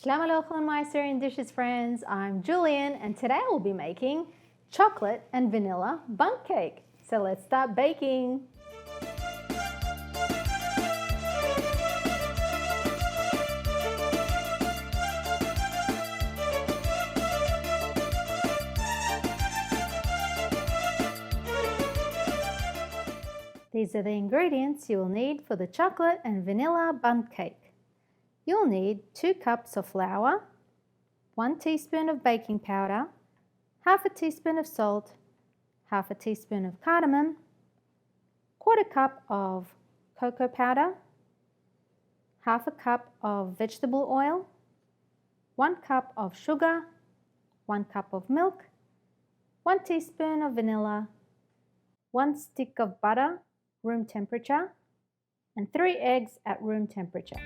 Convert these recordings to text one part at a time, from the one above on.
Shalom Aleichem, my Assyrian dishes friends. I'm Julian and today we'll be making chocolate and vanilla bundt cake. So let's start baking. These are the ingredients you will need for the chocolate and vanilla bundt cake. You'll need 2 cups of flour, 1 teaspoon of baking powder, half a teaspoon of salt, half a teaspoon of cardamom, 1/4 cup of cocoa powder, half a cup of vegetable oil, 1 cup of sugar, 1 cup of milk, 1 teaspoon of vanilla, 1 stick of butter, room temperature, and 3 eggs at room temperature.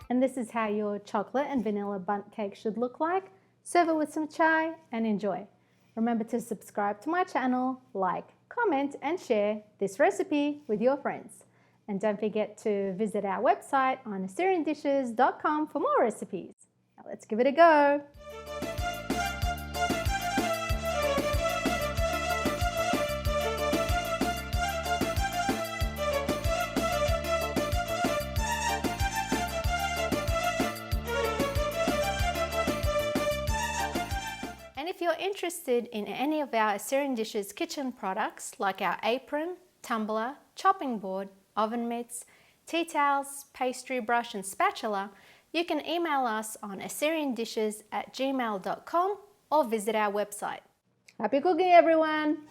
And this is how your chocolate and vanilla bundt cake should look like. Serve it with some chai and enjoy. Remember to subscribe to my channel, like, comment and share this recipe with your friends. And don't forget to visit our website on AssyrianDishes.com for more recipes. Now let's give it a go. And if you're interested in any of our Assyrian Dishes kitchen products like our apron, tumbler, chopping board, oven mitts, tea towels, pastry brush and spatula, you can email us on assyriandishes@gmail.com or visit our website. Happy cooking everyone!